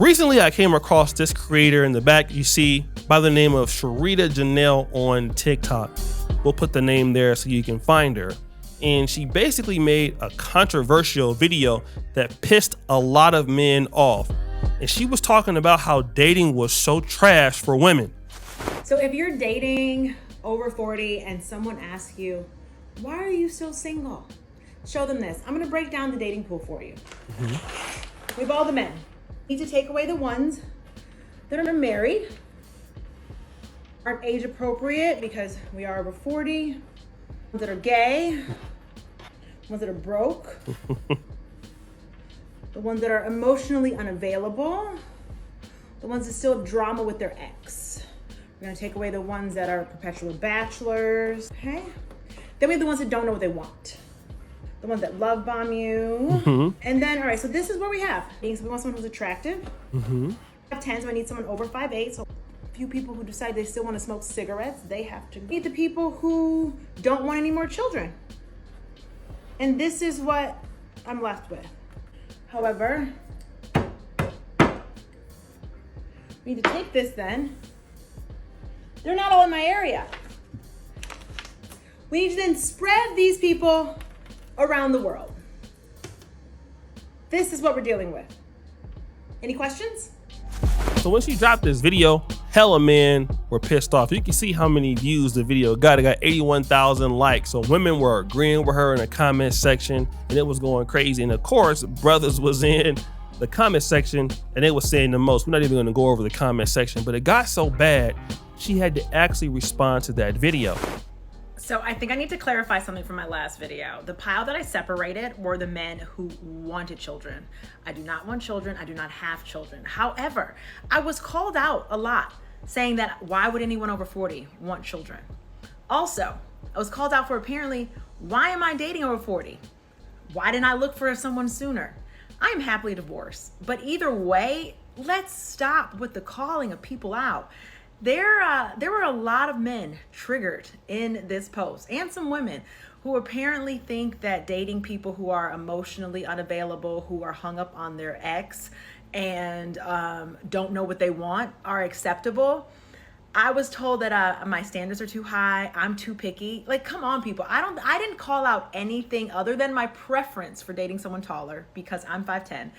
Recently, I came across this creator in the back you see by the name of Sharita Janelle on TikTok. We'll put the name there so you can find her. And she basically made a controversial video that pissed a lot of men off. And she was talking about how dating was so trash for women. So if you're dating over 40 and someone asks you, why are you still single? Show them this. I'm gonna break down the dating pool for you. We have all the men. Need to take away the ones that are married, aren't age appropriate because we are over 40, ones that are gay, ones that are broke, the ones that are emotionally unavailable, the ones that still have drama with their ex. We're gonna take away the ones that are perpetual bachelors, okay? Then we have the ones that don't know what they want. The ones that love bomb you. And then, all right, so this is what we have. So we want someone who's attractive. 5'10", so I need someone over 5'8". So a few people who decide they still want to smoke cigarettes, they have to meet the people who don't want any more children. And this is what I'm left with. However, we need to take this then. They're not all in my area. We need to then spread these people around the world. This is what we're dealing with. Any questions? So when she dropped this video, hella men were pissed off. You can see how many views the video got. It got 81,000 likes. So women were agreeing with her in the comment section and it was going crazy. And of course, brothers was in the comment section and they were saying the most. We're not even gonna go over the comment section, but it got so bad, she had to actually respond to that video. So I think I need to clarify something from my last video. The pile that I separated were the men who wanted children. I do not want children. I do not have children. However, I was called out a lot saying that why would anyone over 40 want children? Also, I was called out for apparently, why am I dating over 40? Why didn't I look for someone sooner? I am happily divorced, but either way, let's stop with the calling of people out. There were a lot of men triggered in this post and some women who apparently think that dating people who are emotionally unavailable, who are hung up on their ex and don't know what they want are acceptable. I was told that my standards are too high. I'm too picky. Like, come on, people. I didn't call out anything other than my preference for dating someone taller because I'm 5'10".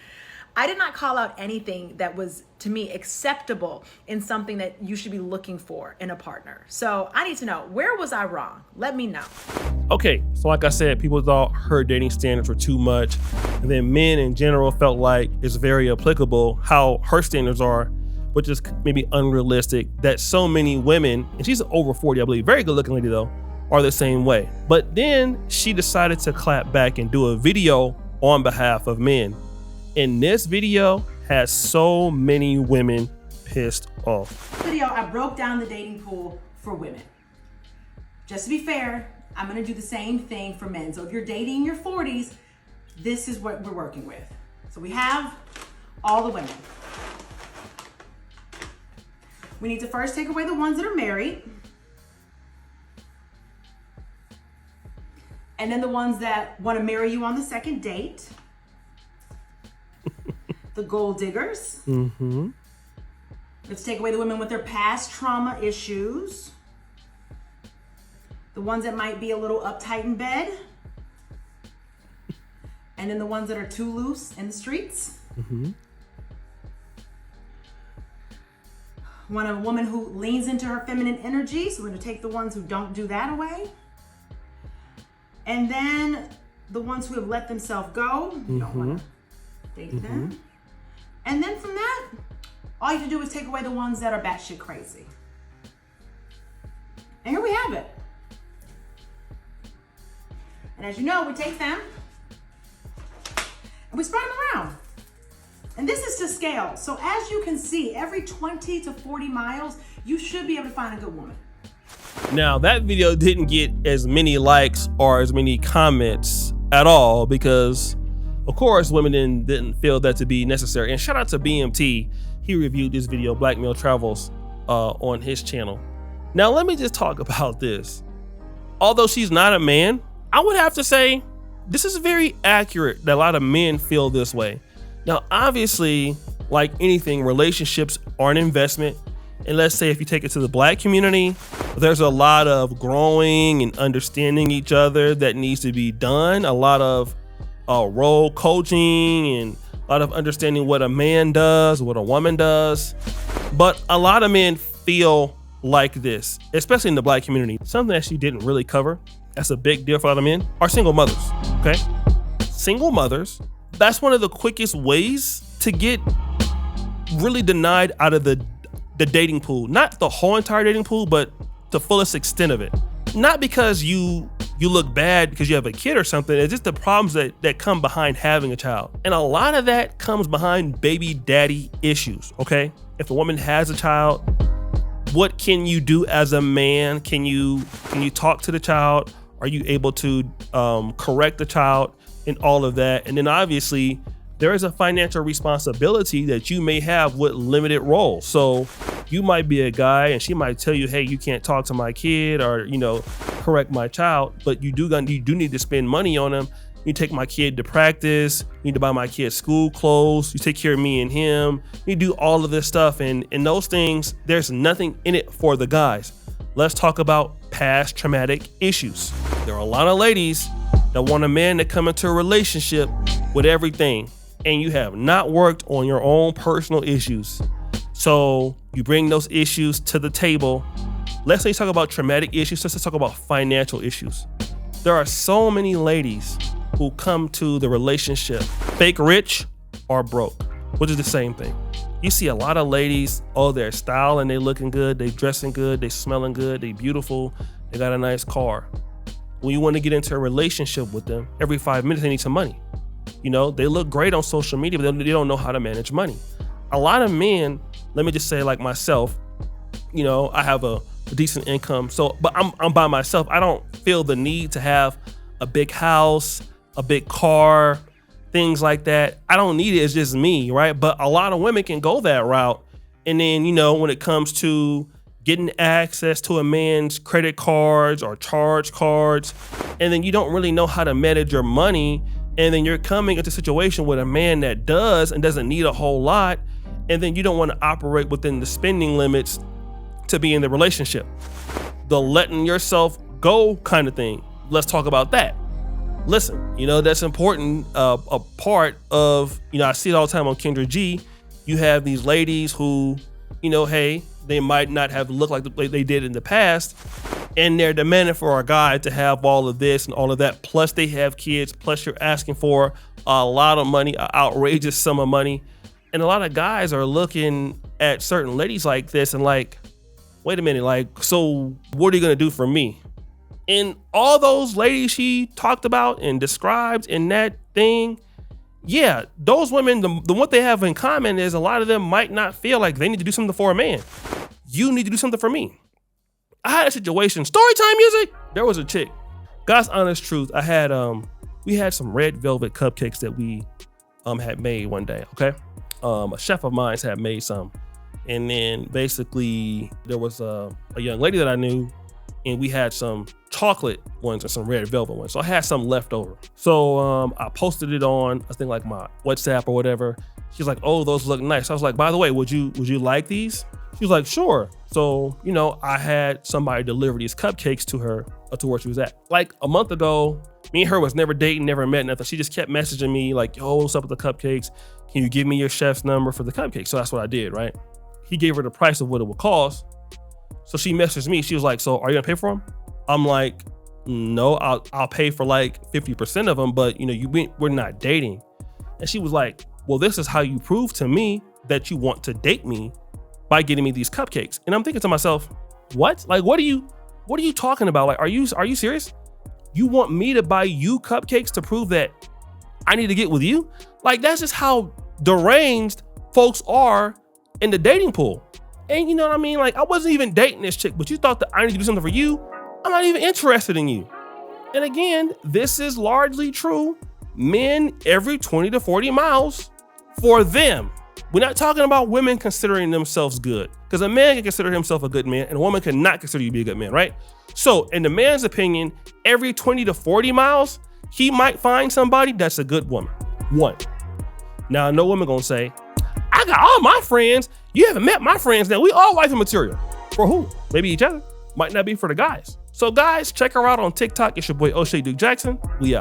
I did not call out anything that was, to me, acceptable in something that you should be looking for in a partner. So I need to know, where was I wrong? Let me know. Okay, so like I said, people thought her dating standards were too much. And then men in general felt like it's very applicable how her standards are, which is maybe unrealistic, that so many women, and she's over 40, I believe, very good looking lady though, are the same way. But then she decided to clap back and do a video on behalf of men. And this video has so many women pissed off. Video, I broke down the dating pool for women. Just to be fair, I'm gonna do the same thing for men. So if you're dating in your 40s, this is what we're working with. So we have all the women. We need to first take away the ones that are married. And then the ones that want to marry you on the second date. The gold diggers. Let's take away the women with their past trauma issues. The ones that might be a little uptight in bed. And then the ones that are too loose in the streets. Want a woman who leans into her feminine energy, so we're gonna take the ones who don't do that away. And then the ones who have let themselves go, you don't wanna date them. And then from that, all you have to do is take away the ones that are batshit crazy. And here we have it. And as you know, we take them and we spread them around. And this is to scale. So as you can see, every 20 to 40 miles, you should be able to find a good woman. Now, that video didn't get as many likes or as many comments at all because, of course, women didn't feel that to be necessary. And shout out to BMT. He reviewed this video, Black Male Travels, on his channel. Now, let me just talk about this. Although she's not a man, I would have to say this is very accurate that a lot of men feel this way. Now, obviously, like anything, relationships are an investment. And let's say if you take it to the Black community, there's a lot of growing and understanding each other that needs to be done. A lot of role coaching and a lot of understanding what a man does, what a woman does. But a lot of men feel like this, especially in the Black community. Something that she didn't really cover, that's a big deal for a lot of men, are single mothers, okay? Single mothers, that's one of the quickest ways to get really denied out of the dating pool. Not the whole entire dating pool, but the fullest extent of it. Not because you look bad because you have a kid or something. It's just the problems that come behind having a child. And a lot of that comes behind baby daddy issues, okay? If a woman has a child, what can you do as a man? Can you talk to the child? Are you able to correct the child and all of that? And then obviously there is a financial responsibility that you may have with limited roles. So you might be a guy and she might tell you, hey, you can't talk to my kid or, correct my child, but you do need to spend money on them. You take my kid to practice, you need to buy my kid school clothes, you take care of me and him, you do all of this stuff. And those things, there's nothing in it for the guys. Let's talk about past traumatic issues. There are a lot of ladies that want a man to come into a relationship with everything, and you have not worked on your own personal issues. So you bring those issues to the table. Let's say talk about traumatic issues. Let's talk about financial issues. There are so many ladies who come to the relationship fake rich or broke, which is the same thing. You see a lot of ladies, they're styling, they looking good, they dressing good, they smelling good, they beautiful, they got a nice car. When you want to get into a relationship with them, every 5 minutes they need some money. They look great on social media, but they don't know how to manage money. A lot of men, let me just say like myself, I have a decent income, but I'm by myself. I don't feel the need to have a big house, a big car, things like that. I don't need it. It's just me, right? But a lot of women can go that route. And then, when it comes to getting access to a man's credit cards or charge cards, and then you don't really know how to manage your money, and then you're coming into a situation with a man that does and doesn't need a whole lot, and then you don't want to operate within the spending limits to be in the relationship. The letting yourself go kind of thing. Let's talk about that. Listen, that's important. A part of, I see it all the time on Kendra G. You have these ladies who, hey, they might not have looked like the way they did in the past, and they're demanding for a guy to have all of this and all of that. Plus they have kids. Plus you're asking for a lot of money, an outrageous sum of money. And a lot of guys are looking at certain ladies like this and like, wait a minute, so what are you going to do for me? And all those ladies she talked about and described in that thing, yeah, those women, the what they have in common is a lot of them might not feel like they need to do something for a man. You need to do something for me. I had a situation, story time music. There was a chick, God's honest truth. We had some red velvet cupcakes that we had made one day, okay? A chef of mine had made some. And then basically there was a young lady that I knew, and we had some chocolate ones and some red velvet ones. So I had some left over. So I posted it on, I think like my WhatsApp or whatever. She's like, oh, those look nice. I was like, by the way, would you like these? She was like, sure. So, I had somebody deliver these cupcakes to her, to where she was at. Like a month ago, me and her was never dating, never met, nothing. She just kept messaging me like, yo, what's up with the cupcakes? Can you give me your chef's number for the cupcakes? So that's what I did, right? He gave her the price of what it would cost. So she messaged me. She was like, so are you gonna pay for them? I'm like, no, I'll pay for like 50% of them, but we're not dating. And she was like, well, this is how you prove to me that you want to date me, by getting me these cupcakes. And I'm thinking to myself, what? Like, what are you talking about? Like, are you serious? You want me to buy you cupcakes to prove that I need to get with you? Like, that's just how deranged folks are in the dating pool. And you know what I mean? Like, I wasn't even dating this chick, but you thought that I need to do something for you. I'm not even interested in you. And again, this is largely true. Men every 20 to 40 miles for them. We're not talking about women considering themselves good, because a man can consider himself a good man and a woman cannot consider you to be a good man, right? So in the man's opinion, every 20 to 40 miles, he might find somebody that's a good woman. One. Now, no woman gonna say, I I got all my friends. You haven't met my friends now. We all wifey material. For who? Maybe each other. Might not be for the guys. So guys, check her out on TikTok. It's your boy O'Shea Duke Jackson. We out.